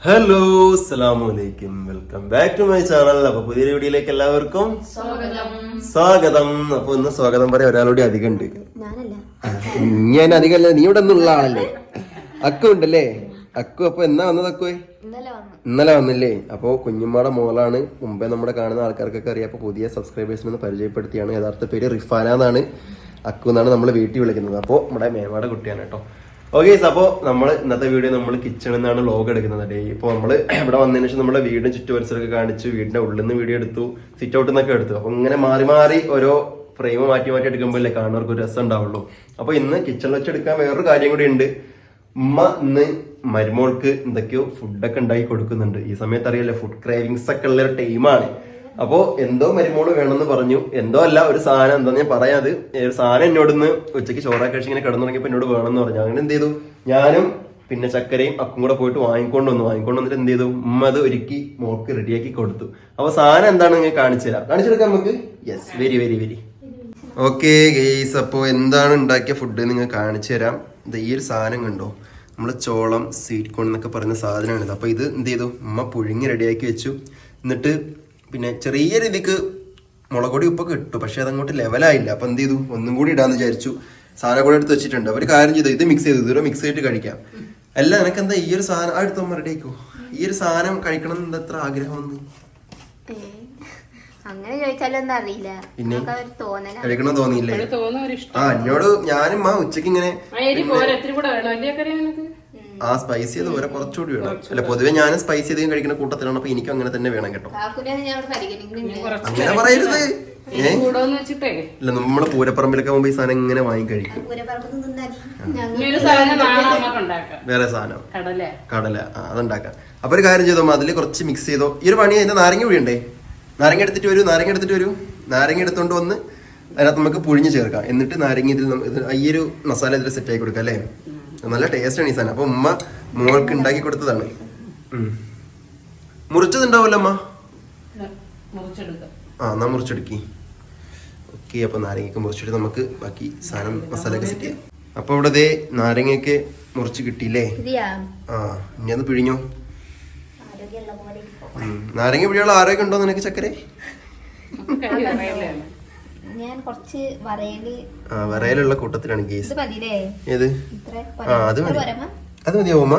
Hello അസ്സലാമലൈക്കും, welcome back to my channel. അപ്പൊ പുതിയ വീഡിയോയിലേക്ക് എല്ലാവർക്കും സ്വാഗതം. അപ്പൊ ഇന്ന് സ്വാഗതം പറയാൻ ഒരാളോട് അധികം ഉണ്ട്. ഞാൻ അധികമല്ല, നീ ഇവിടെ നിന്നുള്ള ആളല്ലേ. അക്കു ഉണ്ടല്ലേ? അക്കു അപ്പൊ എന്നാ വന്നത്? അക്കു ഇന്നലെ വന്നില്ലേ? അപ്പൊ കുഞ്ഞുമ്മയുടെ മോളാണ്. മുമ്പേ നമ്മുടെ കാണുന്ന ആൾക്കാർക്കൊക്കെ അറിയാം. അപ്പൊ പുതിയ സബ്സ്ക്രൈബേഴ്സിനൊന്ന് പരിചയപ്പെടുത്തിയാണ്. യഥാർത്ഥ പേര് റിഫാന എന്നാണ്. അക്കു എന്നാണ് നമ്മൾ വീട്ടിൽ വിളിക്കുന്നത്. അപ്പോൾ നമ്മുടെ മേമാടെ കുട്ടിയാണ് കേട്ടോ. ഓക്കെ, അപ്പോൾ നമ്മൾ ഇന്നത്തെ വീഡിയോ നമ്മൾ കിച്ചണിൽ നിന്നാണ് വ്ലോഗ് എടുക്കുന്നത്. ഡേ ഇപ്പോൾ നമ്മൾ ഇവിടെ വന്നതിന് ശേഷം നമ്മുടെ വീടിന് ചുറ്റുപരിസരമൊക്കെ കാണിച്ചു, വീടിന്റെ ഉള്ളിൽ നിന്ന് വീഡിയോ എടുത്തു, സിറ്റ് ഔട്ടിൽ നിന്നൊക്കെ എടുത്തു. അപ്പോൾ ഇങ്ങനെ മാറി മാറി ഓരോ ഫ്രെയിം മാറ്റി മാറ്റി എടുക്കുമ്പോഴല്ലേ കാണുന്നവർക്ക് ഒരു രസം ഉണ്ടാവുള്ളൂ. അപ്പോൾ ഇന്ന് കിച്ചണിൽ വെച്ചെടുക്കാൻ വേറൊരു കാര്യം കൂടി ഉണ്ട്. ഉമ്മ ഇന്ന് മരുമോൾക്ക് എന്തൊക്കെയോ ഫുഡൊക്കെ ഉണ്ടാക്കി കൊടുക്കുന്നുണ്ട്. ഈ സമയത്ത് അറിയാലോ, ഫുഡ് ക്രേവിങ്സ് ഒക്കെ ഉള്ള ഒരു ടൈമാണ്. അപ്പോൾ എന്തോ മരുമോള് വേണമെന്ന് പറഞ്ഞു. എന്തോ അല്ല, ഒരു സാധനം എന്താന്ന് ഞാൻ പറയാത്. ഒരു സാധനം എന്നോടൊന്ന് ഉച്ചയ്ക്ക് ചോറാക്കി കഴിച്ച് ഇങ്ങനെ കിടന്നു തുടങ്ങിയപ്പോൾ എന്നോട് വേണമെന്ന് പറഞ്ഞു. അങ്ങനെ എന്ത് ചെയ്തു, ഞാനും പിന്നെ ചക്കരയും അക്കും കൂടെ പോയിട്ട് വാങ്ങിക്കൊണ്ട് വന്നിട്ട് എന്ത് ചെയ്തു, ഉമ്മ അത് ഒരുക്കി മോൾക്ക് റെഡിയാക്കി കൊടുത്തു. അപ്പോൾ സാധനം എന്താണെന്ന് ഞാൻ കാണിച്ചെടുക്കാം നമുക്ക്. Yes, very very very okay guys. അപ്പോൾ എന്താണ് ഉണ്ടാക്കിയ ഫുഡ് നിങ്ങൾ കാണിച്ചു തരാം. ഈ ഒരു സാധനം കണ്ടോ, നമ്മൾ ചോളം സ്വീറ്റ് കോൺ എന്നൊക്കെ പറയുന്ന സാധനമാണിത്. അപ്പോൾ ഇത് എന്ത് ചെയ്തു, ഉമ്മ പുഴുങ്ങി റെഡിയാക്കി വെച്ചു. എന്നിട്ട് പിന്നെ ചെറിയ രീതിക്ക് മുളക് പൊടി ഉപ്പൊക്കെ ഇട്ടു, പക്ഷെ അതങ്ങോട്ട് ലെവലായില്ല. അപ്പം എന്ത് ചെയ്തു, ഒന്നും കൂടി ഇടാന്ന് വിചാരിച്ചു. സാധനം കൂടെ എടുത്ത് വെച്ചിട്ടുണ്ട്. അവർ കാര്യം ചെയ്തു, ഇത് മിക്സ് ചെയ്തു, ഇതൊരു മിക്സ് ചെയ്തിട്ട് കഴിക്കാം. അല്ല, നിനക്ക് എന്താ ഈ ഒരു സാധനം അടുത്ത റെഡി ആക്കോ, ഈ ഒരു സാധനം കഴിക്കണം എന്ന് എത്ര ആഗ്രഹം വന്നു? അങ്ങനെ ചോദിച്ചാലൊന്നും അറിയില്ല, പിന്നെ കഴിക്കണം തോന്നിയില്ലേ? എന്നോട് ഞാനും ഉച്ചക്ക് ഇങ്ങനെ ആ സ്പൈസി അത് ഓരോ കുറച്ചുകൂടി വേണം. അല്ല, പൊതുവെ ഞാൻ സ്പൈസി അധികം കഴിക്കുന്ന കൂട്ടത്തിലാണ്. അപ്പൊ എനിക്കും അങ്ങനെ തന്നെ വേണം കേട്ടോ. അങ്ങനെ പറയരുത്. ഇല്ല, നമ്മള് പൂരപ്പറമ്പിലൊക്കെ പോകുമ്പോ ഈ സാധനം ഇങ്ങനെ വാങ്ങി കഴിക്കും. വേറെ സാധനം കടല, അതുണ്ടാക്കാം. അപ്പൊ ഒരു കാര്യം ചെയ്തോ, അതില് കുറച്ച് മിക്സ് ചെയ്തോ. ഈ ഒരു പണി അതിന്റെ നാരങ്ങ പൊടിയുണ്ടേ, നാരങ്ങ എടുത്തിട്ട് വരൂ. നാരങ്ങ എടുത്തോണ്ട് വന്ന് അതിനകത്ത് നമുക്ക് പുഴിഞ്ഞ് ചേർക്കാം. എന്നിട്ട് നാരങ്ങ ഇതിൽ ഈ ഒരു മസാല ഇതിൽ സെറ്റ് ആക്കി കൊടുക്കാം അല്ലേ. നല്ല ടേസ്റ്റാണ് ഈ സാധനം. അപ്പൊ ഉമ്മ മോൾക്ക് ഉണ്ടാക്കി കൊടുത്തതാണ്. മുറിച്ചതുണ്ടാവല്ലോ അമ്മ? എന്നാ മുറിച്ചെടുക്കി. ഓക്കെ, അപ്പൊ നാരങ്ങയൊക്കെ മുറിച്ചിട്ട് നമുക്ക് ബാക്കി സാധനം മസാലയൊക്കെ സെറ്റ് ചെയ്യാം. അപ്പൊ ഇവിടെ ദേ നാരങ്ങയൊക്കെ മുറിച്ച് കിട്ടിയില്ലേ? ഇനി അത് പിഴിഞ്ഞോ. നാരങ്ങ പിഴിയുള്ള ആരോഗ്യം ഉണ്ടോ നിനക്ക് ചക്കരെ? ഞാൻ കുറച്ച് വരയിലുള്ള കൂട്ടത്തിലാണ് കേസ്. ഏത്? അത് മതിയാവും അമ്മ?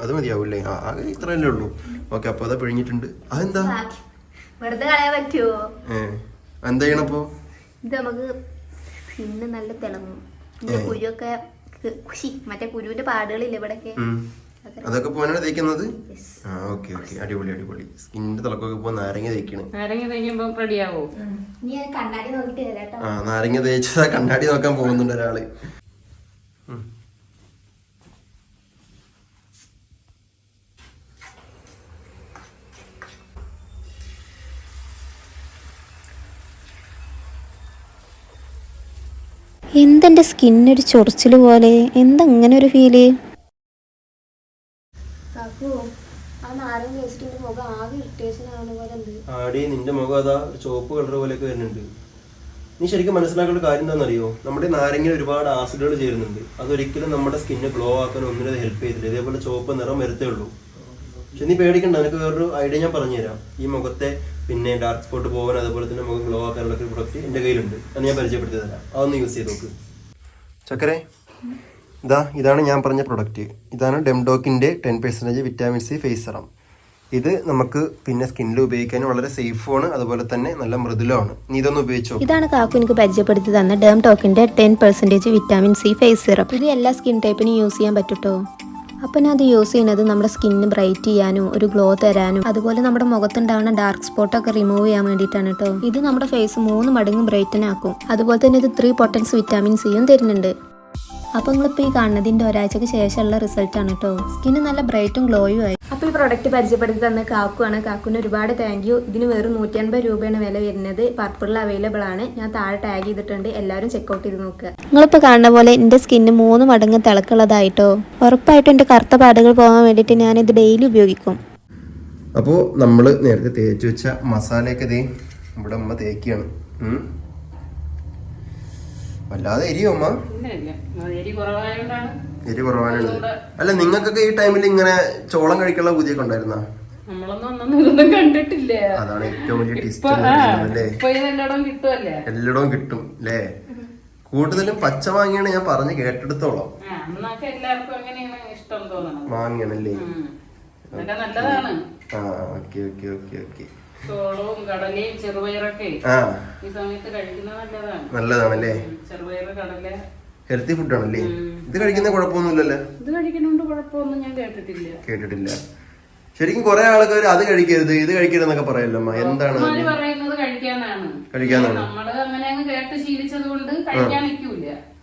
അത് മതിയാവൂല്ലേ? ആകെ ഇത്രയല്ലേ ഉള്ളൂ. ഓക്കെ, അപ്പൊ അത് പിഴിഞ്ഞിട്ടുണ്ട്. അതെന്താ വെറുതെ കളയാൻ പറ്റുമോ? എന്താ ചെയ്യണപ്പോ? ഇത് നമുക്ക് സ്കിന്ന് നല്ല തിളങ്ങും. കുരുവൊക്കെ മറ്റേ കുരുവിന്റെ പാടുകളില്ലേ ഇവിടൊക്കെ, അതൊക്കെ പോകാനാണ് തേക്കുന്നത്. ഓക്കെ, അടിപൊളി. സ്കിന്നിന്റെ തിളക്കൊക്കെ പോകാൻ നാരങ്ങ തേക്കണേ. നാരങ്ങ തേച്ചാ കണ്ണാടി നോക്കാൻ പോകുന്നുണ്ട് ഒരാള്. എന്തെന്റെ സ്കിന്നൊരു ചൊറിച്ചില് പോലെ, എന്താ ഇങ്ങനെ ഒരു ഫീല്? ആടി, നിന്റെ മുഖം അതാ ഒരു ചുവപ്പ് കളർ പോലെയൊക്കെ വരുന്നുണ്ട്. നീ ശരിക്കും മനസ്സിലാക്കേണ്ട കാര്യം എന്താണെന്നറിയോ, നമ്മുടെ നാരങ്ങയിൽ ഒരുപാട് ആസിഡുകൾ ചേരുന്നുണ്ട്. അതൊരിക്കലും നമ്മുടെ സ്കിന്ന് ഗ്ലോ ആക്കാൻ ഒന്നിനും ഹെൽപ്പ് ചെയ്തില്ല. ഇതേപോലെ ചുവപ്പ് നിറം വരത്തേ ഉള്ളൂ. പക്ഷെ നീ പേടിക്കണ്ട, എനിക്ക് വേറൊരു ഐഡിയ ഞാൻ പറഞ്ഞുതരാം. ഈ മുഖത്തെ പിന്നെ ഡാർക്ക് സ്പോട്ട് പോകാൻ, അതുപോലെ തന്നെ മുഖം ഗ്ലോ ആക്കാനുള്ള ഒരു പ്രൊഡക്റ്റ് എന്റെ കയ്യിലുണ്ട്. അത് ഞാൻ പരിചയപ്പെടുത്തി തരാം. അതൊന്ന് യൂസ് ചെയ്ത് നോക്ക്. ചക്കരെ, ഇതാണ് ഞാൻ പറഞ്ഞ പ്രൊഡക്റ്റ്. ഇതാണ് ഡെംഡോക്കിന്റെ 10% വിറ്റാമിൻ സി ഫേസ് സെറം. ഇത് നമുക്ക് പിന്നെ സ്കിന്നിൽ ഉപയോഗിക്കാൻ വളരെ സേഫുമാണ്, അതുപോലെ തന്നെ നല്ല മൃദുലമാണ്. നീ ഇതൊന്ന് ഉപയോഗിച്ചോ. ഇതാണ് കാക്കു എനിക്ക് പരിചയപ്പെടുത്തി തന്ന ഡെംഡോക്കിന്റെ 10% വിറ്റാമിൻ സി ഫേസ് സെറം. ഇത് എല്ലാ സ്കിൻ ടൈപ്പിനും യൂസ് ചെയ്യാൻ പറ്റൂട്ടോ. അപ്പം ഞാൻ അത് യൂസ് ചെയ്യുന്നത് നമ്മുടെ സ്കിന്ന് ബ്രൈറ്റ് ചെയ്യാനും ഒരു ഗ്ലോ തരാനും അതുപോലെ നമ്മുടെ മുഖത്തുണ്ടാവുന്ന ഡാർക്ക് സ്പോട്ടൊക്കെ റിമൂവ് ചെയ്യാൻ വേണ്ടിയിട്ടാണ് കേട്ടോ. ഇത് നമ്മുടെ ഫേസ് 3 മടങ്ങ് ബ്രൈറ്റൻ ആക്കും. അതുപോലെ തന്നെ ഇത് 3 പൊട്ടൻസ് വിറ്റാമിൻ സിയും തരുന്നുണ്ട്. അപ്പോൾ നിങ്ങളിപ്പോൾ ഈ കാണുന്നതിൻ്റെ ഒരാഴ്ചക്ക് ശേഷമുള്ള റിസൾട്ടാണ് കേട്ടോ. സ്കിന്ന് നല്ല ബ്രൈറ്റും ഗ്ലോയും ആയി. അപ്പോൾ ഈ പ്രൊഡക്റ്റ് പരിചയപ്പെടുത്തി തന്ന കാക്കുവാണ്. കാക്കുവിന് ഒരുപാട് താങ്ക് യു. ഇതിന് വെറും 150 രൂപയാണ് വില വരുന്നത്. പർപ്പിളിൽ അവൈലബിൾ ആണ്. ഞാൻ താഴെ ടാഗ് ചെയ്തിട്ടുണ്ട്, എല്ലാവരും ചെക്കൗട്ട് ചെയ്ത് നോക്കുക. നിങ്ങളിപ്പോൾ കാണുന്ന പോലെ എൻ്റെ സ്കിന്ന് 3 മടങ്ങ് തിളക്കുള്ളതായിട്ടോ. ഉറപ്പായിട്ടും എൻ്റെ കറുത്ത പാടുകൾ പോകാൻ വേണ്ടിയിട്ട് ഞാനിത് ഡെയിലി ഉപയോഗിക്കും. അപ്പോൾ നമ്മൾ നേരത്തെ തേച്ച് വെച്ച മസാലയൊക്കെ ഇവിടെ അമ്മ തേക്കുകയാണ്. വല്ലാതെ എരിയോ അമ്മ? എരി കുറവാനുണ്ട്. അല്ല നിങ്ങൾക്കൊക്കെ ഈ ടൈമിൽ ഇങ്ങനെ ചോളം കഴിക്കാനുള്ള ബുദ്ധിയൊക്കെ ഉണ്ടായിരുന്നാ? നമ്മളൊന്നും കണ്ടിട്ടില്ല. അതാണ് ഏറ്റവും വലിയ ടിസ്റ്റ്. എല്ലായിടവും കിട്ടും അല്ലേ? കൂടുതലും പച്ച മാങ്ങയാണ് ഞാൻ പറഞ്ഞ് കേട്ടെടുത്തോളാം. മാങ്ങയാണല്ലേ? നല്ലതാണ്. ആ ഓക്കെ ഓക്കെ ഓക്കെ ഓക്കെ. ചോളവും കടലയും ചെറുപയറൊക്കെ ഈ സമയത്ത് കഴിക്കുന്നത് നല്ലതാണ്. നല്ലതാണല്ലേ? ചെറുപയറ്, കടല ഹെൽത്തി ഫുഡാണല്ലേ? ഇത് കഴിക്കുന്ന കുഴപ്പമൊന്നുമില്ലല്ലോ? ഇത് കഴിക്കുന്നുണ്ട്, കുഴപ്പമൊന്നും ഞാൻ കേട്ടിട്ടില്ല. ശരിക്കും കുറെ ആൾക്കാർ അത് കഴിക്കരുത് ഇത് കഴിക്കരുത് എന്നൊക്കെ പറയല്ലോ അമ്മ. എന്താണ് പറയുന്നത്? കഴിക്കാനാണ്. നമ്മള് അങ്ങനെ അങ്ങ് കേട്ട് ശീലിച്ചത് കൊണ്ട് കഴിക്കാൻ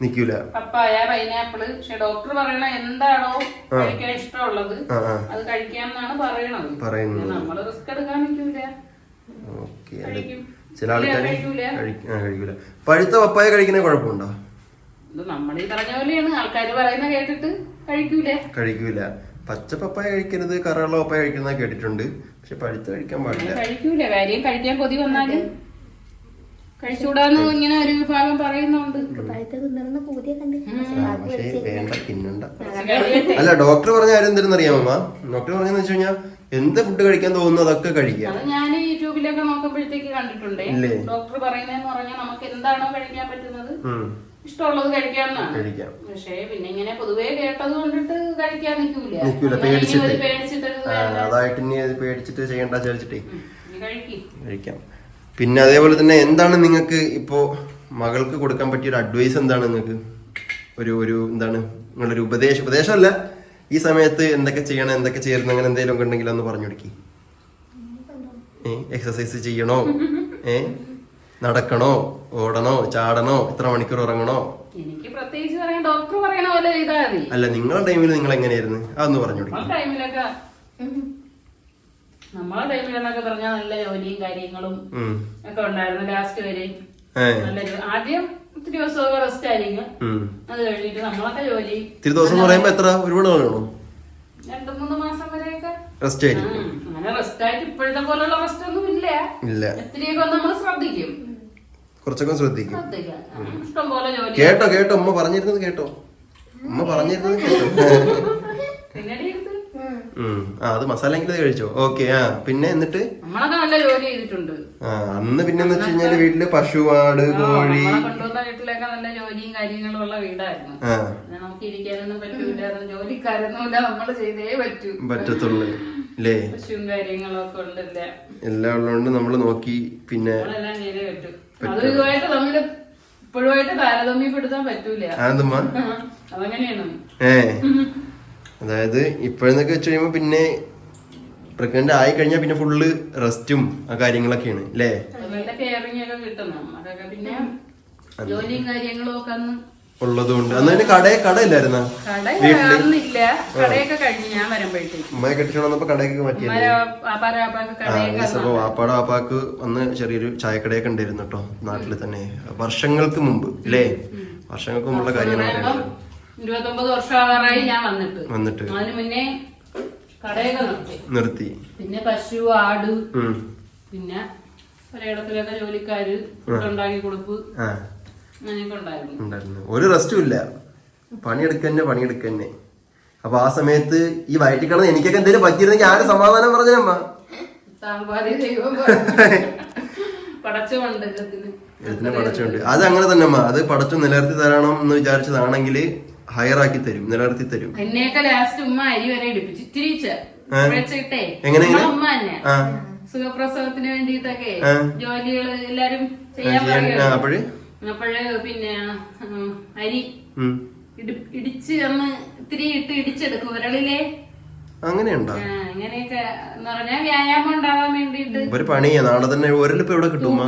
നിക്കൂല. പപ്പായ, പൈനാപ്പിള്. പക്ഷെ ഡോക്ടർ പറയണ എന്താണോ കഴിക്കാൻ ഇഷ്ടമുള്ളത് അത് കഴിക്കാന്നാണ് പറയണത്. നമ്മള് റിസ്ക് എടുക്കാൻ നിക്കൂല. ചില ആൾക്കാർ കഴിക്കൂല. പഴുത്ത പപ്പായ കഴിക്കുന്ന കുഴപ്പമുണ്ടോ? നമ്മൾ ഈ പറഞ്ഞ പോലെയാണ്, ആൾക്കാര് പറയുന്ന കേട്ടിട്ട് കഴിക്കൂല. പച്ച പപ്പായ കഴിക്കരുത്, കറുള്ള പപ്പായ കഴിക്കുന്നത് കേട്ടിട്ടുണ്ട്. പക്ഷെ പഴുത്ത കഴിക്കാൻ പാടില്ല. കഴിക്കൂല. കാര്യം കഴിക്കാൻ കൊതി വന്നാലും കഴിച്ചുകൂടാന്ന് ഇങ്ങനെ ഒരു വിഭാഗം പറയുന്നുണ്ട്. പക്ഷേ വേണ്ട, തിന്നണ്ട. അല്ല ഡോക്ടർ പറഞ്ഞ കാര്യം എന്തെന്ന് അറിയാമോ? ഡോക്ടർ പറഞ്ഞെന്ന് വെച്ച് കഴിഞ്ഞാൽ എന്ത് ഫുഡ് കഴിക്കാൻ തോന്നുന്നു അതൊക്കെ കഴിക്കാം. ഞാൻ യൂട്യൂബിലൊക്കെ നോക്കുമ്പോഴത്തേക്ക് കണ്ടിട്ടുണ്ട്. ഡോക്ടർ പറയുന്നതെന്ന് പറഞ്ഞാൽ നമുക്ക് എന്താണോ കഴിക്കാൻ പറ്റുന്നത് ഇഷ്ടമുള്ളത് കഴിക്കാമെന്നാണ്. പക്ഷേ പിന്നെ ഇങ്ങനെ പൊതുവേ കേട്ടത് കൊണ്ടിട്ട് കഴിക്കാൻ നിക്കൂല. അതായിട്ട് ഇനി പേടിച്ചിട്ട് ചെയ്യണ്ട വിചാരിച്ചിട്ടേ കഴിക്കാം. പിന്നെ അതേപോലെ തന്നെ എന്താണ് നിങ്ങൾക്ക് ഇപ്പോ മകൾക്ക് കൊടുക്കാൻ പറ്റിയ ഒരു അഡ്വൈസ് എന്താണ് നിങ്ങൾക്ക്? ഒരു എന്താണ് നിങ്ങളൊരു ഉപദേശമല്ല, ഈ സമയത്ത് എന്തൊക്കെ ചെയ്യണം എന്തൊക്കെ ചെയ്യരുത് അങ്ങനെ എന്തെങ്കിലും ഒക്കെ ഉണ്ടെങ്കിൽ ഒന്ന് പറഞ്ഞു കൊടുക്കി. എക്സസൈസ് ചെയ്യണോ? നടക്കണോ? ഓടണോ? ചാടണോ? എത്ര മണിക്കൂർ ഉറങ്ങണോ? എനിക്ക് പ്രത്യേകിച്ച് പറയാൻ ഡോക്ടർ പറയണ പോലെ ചെയ്താൽ മതി. അല്ല നിങ്ങളുടെ ടൈമിൽ നിങ്ങൾ എങ്ങനെയായിരുന്നു അതൊന്ന് പറഞ്ഞു കൊടുക്കും. നമ്മളെ ടൈമിലെന്നൊക്കെ പറഞ്ഞാൽ നല്ല ജോലിയും കാര്യങ്ങളും ഒക്കെ ഉണ്ടായിരുന്നു. ലാസ്റ്റ് വരെ നല്ല ആദ്യം ഒത്തിരി ദിവസമൊക്കെ റെസ്റ്റ് ആയിരിക്കും. അത് കഴിഞ്ഞിട്ട് നമ്മളൊക്കെ ജോലി ഇത്തിരി ദിവസം പറയുമ്പോ എത്ര ഒരുപാട് വേണോ? 2-3 മാസം വരെയൊക്കെ റെസ്റ്റ് ആയിരിക്കും. അങ്ങനെ റെസ്റ്റ് ആയിട്ട് ഇപ്പോഴത്തെ പോലുള്ള റെസ്റ്റ് ഒന്നും ഇല്ല. ഒത്തിരിയൊക്കെ നമ്മൾ ശ്രദ്ധിക്കും, കുറച്ചൊക്കെ ശ്രദ്ധിക്കും. ഇഷ്ടം പോലെ ജോലി. കേട്ടോ ഉമ്മ പറഞ്ഞിരുന്നത് കേട്ടോ? അത് മസാല കഴിച്ചോ? ഓക്കെ. പിന്നെ എന്നിട്ട് നമ്മളൊക്കെ നല്ല ജോലി ചെയ്തിട്ടുണ്ട്. അന്ന് പിന്നെ വെച്ച് കഴിഞ്ഞാല് വീട്ടില് പശു, ആട്, കോഴി കൊണ്ടുവന്ന വീട്ടിലൊക്കെ നല്ല ജോലിയും കാര്യങ്ങളും ഉള്ള വീടായിരുന്നു. നമുക്ക് ഇരിക്കാനൊന്നും പറ്റൂലായിരുന്നു. ജോലിക്കാരൊന്നുമില്ല, നമ്മള് ചെയ്തേ പറ്റത്തുള്ളൂ അല്ലേ? പശുവും കാര്യങ്ങളൊക്കെ ഉണ്ടല്ല, എല്ലാം ഉള്ളതുകൊണ്ട് നമ്മള് നോക്കി പിന്നെ നമ്മളെല്ലാം ചെയ്തേ പറ്റും. അത് ഇതുമായിട്ട് തമ്മില് ഇപ്പോഴുമായിട്ട് താരതമ്യപ്പെടുത്താൻ പറ്റൂല. അതങ്ങനെയാണ്. അതായത് ഇപ്പോഴെന്നൊക്കെ വെച്ച് കഴിയുമ്പോ പിന്നെ പ്രഗ്നന്റ് ആയി കഴിഞ്ഞാൽ പിന്നെ ഫുള്ള് റെസ്റ്റും ആ കാര്യങ്ങളൊക്കെയാണ് അല്ലേ? കെയറിംഗ് ഒക്കെ കിട്ടും നമുക്കൊക്കെ. പിന്നെ ജോലിയും കാര്യങ്ങളും ഒക്കെ അന്ന് ഉള്ളതുകൊണ്ട് അന്ന് കടയില്ലായിരുന്ന കടയൊക്കെ കഴിഞ്ഞ് ഞാൻ വരുമ്പോഴത്തേക്ക് ഉമ്മയെ കെട്ടിച്ചോണ്ടപ്പോ കടയൊക്കെ മാറ്റിയല്ലേ? വാപ്പാടെ വാപ്പാക്ക് അന്ന് ചെറിയൊരു ചായക്കടയൊക്കെ ഉണ്ടായിരുന്നു കേട്ടോ നാട്ടില് തന്നെ, വർഷങ്ങൾക്ക് മുമ്പ് അല്ലേ? വർഷങ്ങൾക്ക് മുമ്പുള്ള കാര്യങ്ങളൊക്കെ. 29 വർഷമാകാറായി ഞാൻ വന്നിട്ട്. അതിന് മുന്നേ കടയൊക്കെ നിർത്തി. പിന്നെ പശു, ആട്, പിന്നെ ഒരിടത്തിലൊക്കെ ജോലിക്കാര് ഉണ്ടാക്കി കൊടുപ്പ് അങ്ങനെയൊക്കെ ഉണ്ടായിരുന്നു. ഒരു റെസ്റ്റും ഇല്ല, പണിയെടുക്കന്നെ. അപ്പൊ ആ സമയത്ത് ഈ വയറ്റിൽ കിടന്ന് എനിക്കൊക്കെ എന്തെങ്കിലും പറ്റിയിരുന്നെങ്കിൽ ആരും സമാധാനം പറഞ്ഞമ്മ. പടച്ചുണ്ട്. അത് അങ്ങനെ തന്നെ അമ്മ, അത് പടച്ചു നിലനിർത്തി തരണം എന്ന് വിചാരിച്ചതാണെങ്കിൽ ഹയർ ആക്കി തരും, നിലനിർത്തി തരും. എന്നെയൊക്കെ ലാസ്റ്റ് ഉമ്മ അരി വരെ ഇടിപ്പിച്ചു. എങ്ങനെ ഉമ്മ തന്നെ സുഖപ്രസവത്തിന് വേണ്ടിട്ടൊക്കെ ജോലികൾ എല്ലാരും ചെയ്യാൻ പറയും. അപ്പോഴ് പിന്നെ അരി ഇടിച്ച് അന്ന് ഇത്തിരി ഇടിച്ചെടുക്കും വിരളിലെ. അങ്ങനെയുണ്ടോ? അങ്ങനെയൊക്കെ എന്ന് പറഞ്ഞാൽ വ്യായാമം ഉണ്ടാവാൻ വേണ്ടിട്ട് ഒരു പണിയാ. നാളെ തന്നെ ഒരലിപ്പോ എവിടെ കിട്ടും?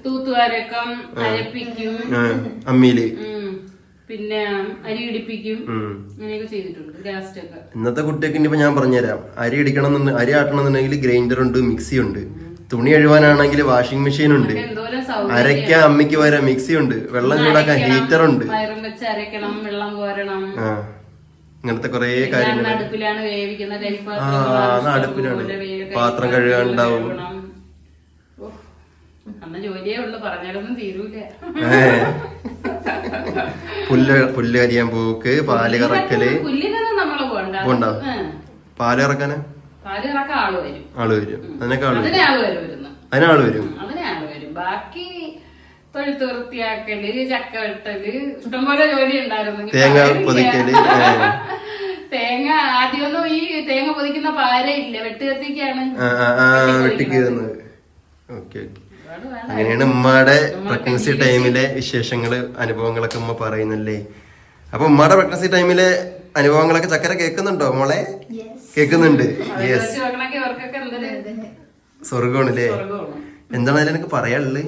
തൂത്തുവാരക്കം, അരപ്പിക്കും അമ്മിയില്, പിന്നെ അരി ഇടിപ്പിക്കും, അങ്ങനെയൊക്കെ ചെയ്തിട്ടുണ്ട് ലാസ്റ്റ് ഒക്കെ. ഇന്നത്തെ കുട്ടിയൊക്കെ ഇനിയിപ്പോ ഞാൻ പറഞ്ഞുതരാം. അരി ആട്ടണം എന്നുണ്ടെങ്കിൽ ഗ്രൈൻഡർ ഉണ്ട്, മിക്സി ഉണ്ട്. തുണി കഴുവാനാണെങ്കിൽ വാഷിംഗ് മെഷീൻ ഉണ്ട്, അരയ്ക്കാൻ അമ്മിക്ക് പകരം മിക്സി ഉണ്ട്, വെള്ളം ചൂടാക്കാൻ ഹീറ്റർ ഉണ്ട്, അരക്കണം, വെള്ളം കോരണം, ഇങ്ങനത്തെ കൊറേ കാര്യങ്ങൾ. അടുപ്പിലാണ് വേവിക്കുന്നത്. അടുപ്പിലാണ് പാത്രം കഴുകാനുണ്ടാവും. അന്ന് ജോലിയേ ഉള്ളു, പറഞ്ഞാലൊന്നും തീരൂല. പുല്ല് കരിയാൻ പോക്ക്, പാല് കറക്കല്. പുല്ലിനൊന്നും നമ്മള് പോണ്ട. പോണ്ട. പാല് കറക്കാന് പാല് കറക്കാൻ ആള് വരും. അതിനൊക്കെ ആള് വരും. അതിനാള് വരും. ബാക്കി തൊഴുത്ത് വൃത്തിയാക്കല്, ചക്ക വെട്ടല്, ഇഷ്ടംപോലെ ജോലി ഉണ്ടായിരുന്നു. തേങ്ങ പൊതിക്കല്. തേങ്ങ ആദ്യമൊന്നും ഈ തേങ്ങ പൊതിക്കുന്ന പാരയില്ല, വെട്ടുകത്തിക്കാണ് വെട്ടിക്കുന്നത്. ഓക്കെ. അങ്ങനെയാണ് ഉമ്മയുടെ പ്രഗ്നൻസി ടൈമിലെ വിശേഷങ്ങള്, അനുഭവങ്ങളൊക്കെ ഉമ്മ പറയുന്നല്ലേ. അപ്പൊ ഉമ്മയുടെ പ്രഗ്നൻസി ടൈമിലെ അനുഭവങ്ങളൊക്കെ ചക്കര കേൾക്കുന്നുണ്ടോ മോളെ? കേൾക്കുന്നുണ്ട്. യെസ്, സ്വർഗമാണല്ലേ. എന്താണ് അതിലെനിക്ക് പറയാനുള്ളത്?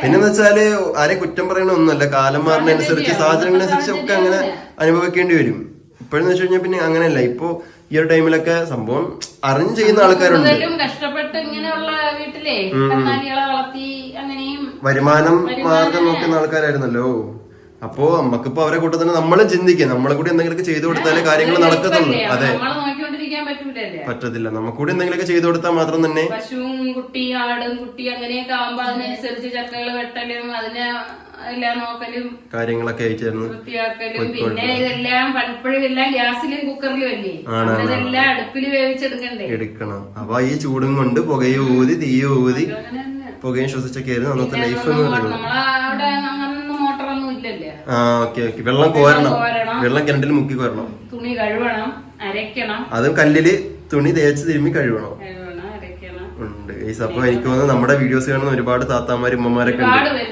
പിന്നെന്ന് വെച്ചാല് ആരെയും കുറ്റം പറയണ ഒന്നുമല്ല, കാലം മാറുന്നതനുസരിച്ച് സാഹചര്യങ്ങളനുസരിച്ച് ഒക്കെ അങ്ങനെ അനുഭവിക്കേണ്ടി വരും. ഇപ്പോഴെന്ന് വെച്ച് കഴിഞ്ഞാൽ പിന്നെ അങ്ങനെയല്ല. ഇപ്പൊ ഈ ഒരു ടൈമിലൊക്കെ സംഭവം അറിഞ്ഞ് ചെയ്യുന്ന ആൾക്കാരുണ്ട്. കഷ്ടപ്പെട്ട് ഇങ്ങനെയുള്ള വീട്ടിലെ കന്നാലികളെ വളർത്തി അങ്ങനെയും വരുമാനം മാർഗം നോക്കുന്ന ആൾക്കാരായിരുന്നല്ലോ. അപ്പോ നമുക്കിപ്പോ അവരെ കൂട്ടത്തിൽ നമ്മളും ചിന്തിക്കുക, നമ്മളെ കൂടി എന്തെങ്കിലുമൊക്കെ ചെയ്തു കൊടുത്താലേ കാര്യങ്ങൾ നടക്കത്തുള്ളൂ. അതെ, പറ്റത്തില്ല. നമുക്കൂടി എന്തെങ്കിലുമൊക്കെ ചെയ്തു കൊടുത്താൽ മാത്രം തന്നെ. പശുവും കുട്ടി, ആടും കുട്ടി അങ്ങനെയൊക്കെ ആവുമ്പോ അതിനനുസരിച്ച് ചക്കകൾ വെട്ടലും അതിനെ എല്ലാം നോക്കലും കാര്യങ്ങളൊക്കെ ആയിട്ടായിരുന്നു, വൃത്തിയാക്കലും. പിന്നെ ഇതെല്ലാം പലപ്പോഴും എല്ലാം ഗ്യാസിലും കുക്കറിലും അല്ലേ, ഇതെല്ലാം അടുപ്പിൽ വേവിച്ചെടുക്കണ്ടേ, എടുക്കണം. അപ്പൊ ഈ ചൂടും കൊണ്ട് പുകയും ഊതി തീയും ഊതി പുകയും ശ്വസിച്ചൊക്കെ ആയിരുന്നു അന്നത്തെ ലൈഫ് എന്ന് പറയുന്നത്. നമ്മളവിടെ അങ്ങനൊന്നും മോട്ടറൊന്നും ഇല്ലല്ലേ. ഓക്കെ. വെള്ളം കോരണം, വെള്ളം കിണറ്റിൽ മുക്കി കോരണം, തുണി കഴുകണം, അരയ്ക്കണം, അതും കല്ലില് തുണി തേച്ച് തിരുമ്മി കഴുകണം. ഉണ്ട്. അപ്പൊ എനിക്ക് തോന്നുന്നു നമ്മുടെ വീഡിയോസ് കാണുന്ന ഒരുപാട് താത്താമാരും ഉമ്മമാരൊക്കെ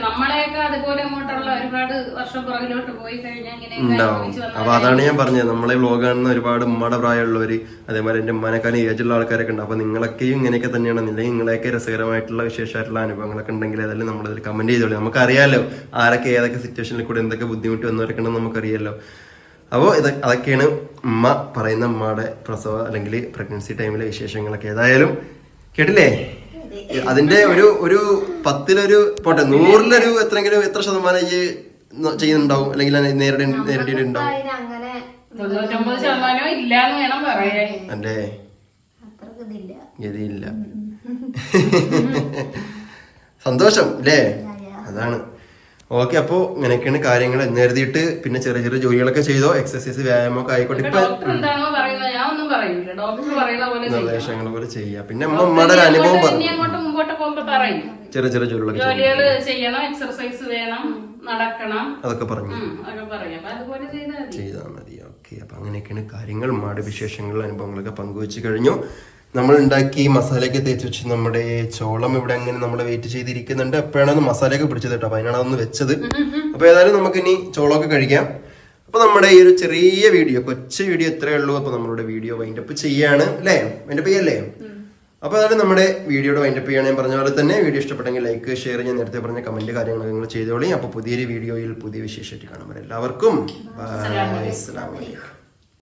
നമ്മളെയൊക്കെ അതുപോലെ അങ്ങോട്ടുള്ള ഒരുപാട് വർഷം പുറകിലോട്ട് പോയി കഴിഞ്ഞാൽ ഉണ്ടാവും. അപ്പൊ അതാണ് ഞാൻ പറഞ്ഞത്, നമ്മളെ വ്ലോഗ് കാണുന്ന ഒരുപാട് ഉമ്മയുടെ പ്രായമുള്ളവര്, അതേപോലെ എന്റെ ഉമ്മാനെക്കാളും ഏജുള്ള ആൾക്കാരൊക്കെ ഉണ്ട്. അപ്പൊ നിങ്ങളൊക്കെയും ഇങ്ങനെയൊക്കെ തന്നെയാണെന്നില്ലെങ്കിൽ നിങ്ങളെയൊക്കെ രസകരമായിട്ടുള്ള വിശേഷമായിട്ടുള്ള അനുഭവങ്ങളൊക്കെ ഉണ്ടെങ്കിൽ അതെല്ലാം നമ്മളതിൽ കമന്റ് ചെയ്തോളൂ. നമുക്കറിയാലോ ആരൊക്കെ ഏതൊക്കെ സിറ്റുവേഷനിൽ കൂടെ എന്തൊക്കെ ബുദ്ധിമുട്ട് വന്നവരൊക്കെ ഉണ്ടെന്ന് നമുക്കറിയാലോ. അപ്പോൾ അതൊക്കെയാണ് ഉമ്മ പറയുന്ന ഉമ്മയുടെ പ്രസവ അല്ലെങ്കിൽ പ്രഗ്നൻസി ടൈമിലെ വിശേഷങ്ങളൊക്കെ. ഏതായാലും കേട്ടില്ലേ? അതിന്റെ ഒരു 10-ലൊരു പോട്ടെ 100-ലൊരു എത്ര ശതമാനം ചെയ്യുന്നുണ്ടാവും, അല്ലെങ്കിൽ നേരിട്ടിട്ടുണ്ടാവും? 99% ഇല്ലാന്ന് വേണം പറയാൻ. അല്ലേ? ഗതിയില്ല. സന്തോഷം അല്ലേ? അതാണ്. ഓക്കെ. അപ്പൊ ഇങ്ങനെയൊക്കെയാണ് കാര്യങ്ങൾ എന്ന് കരുതിയിട്ട് പിന്നെ ചെറിയ ചെറിയ ജോലികളൊക്കെ ചെയ്തോ, എക്സസൈസ് വ്യായാമമൊക്കെ ആയിക്കോട്ടെ, നിർദ്ദേശങ്ങൾ പോലെ ചെയ്യാം. പിന്നെ ഉമ്മയുടെ ഒരു അനുഭവം പറഞ്ഞു, ചെറിയ ചെറിയ ജോലികളൊക്കെ ചെയ്യണം, എക്സർസൈസ് വേണം, നടക്കണം, അതൊക്കെ പറഞ്ഞു ചെയ്താൽ മതി. ഓക്കെ. അപ്പൊ അങ്ങനെയൊക്കെയാണ് കാര്യങ്ങൾ. ഉമ്മയുടെ വിശേഷങ്ങൾ, അനുഭവങ്ങളൊക്കെ പങ്കുവെച്ച് കഴിഞ്ഞു. നമ്മൾ ഉണ്ടാക്കി മസാലയൊക്കെ തേച്ച് വെച്ച് നമ്മുടെ ചോളം ഇവിടെ അങ്ങനെ നമ്മൾ വെയിറ്റ് ചെയ്തിരിക്കുന്നുണ്ട്. എപ്പോഴാണ് മസാലയൊക്കെ പിടിച്ചത് കേട്ടോ, അപ്പൊ അതിനാണ് അതൊന്ന് വെച്ചത്. അപ്പൊ ഏതായാലും നമുക്ക് ഇനി ചോളമൊക്കെ കഴിക്കാം. അപ്പൊ നമ്മുടെ ഈ ഒരു ചെറിയ വീഡിയോ, കൊച്ചു വീഡിയോ ഇത്രയേ ഉള്ളൂ. അപ്പൊ നമ്മുടെ വീഡിയോ വൈൻഡപ്പ് ചെയ്യാണ് അല്ലേ? വൈൻഡപ്പ് ചെയ്യല്ലേ? അപ്പൊ അതാണ് നമ്മുടെ വീഡിയോയുടെ വൈൻഡപ്പ് ചെയ്യാണ്. ഞാൻ പറഞ്ഞ പോലെ തന്നെ വീഡിയോ ഇഷ്ടപ്പെട്ടെങ്കിൽ ലൈക്ക്, ഷെയർ, ഞാൻ നേരത്തെ പറഞ്ഞ കമന്റ് കാര്യങ്ങളൊക്കെ നിങ്ങൾ ചെയ്തോളി. അപ്പൊ പുതിയൊരു വീഡിയോയിൽ പുതിയ വിശേഷമായിട്ട് കാണുമ്പോൾ എല്ലാവർക്കും ബൈ. അസ്സലാമു അലൈക്കും.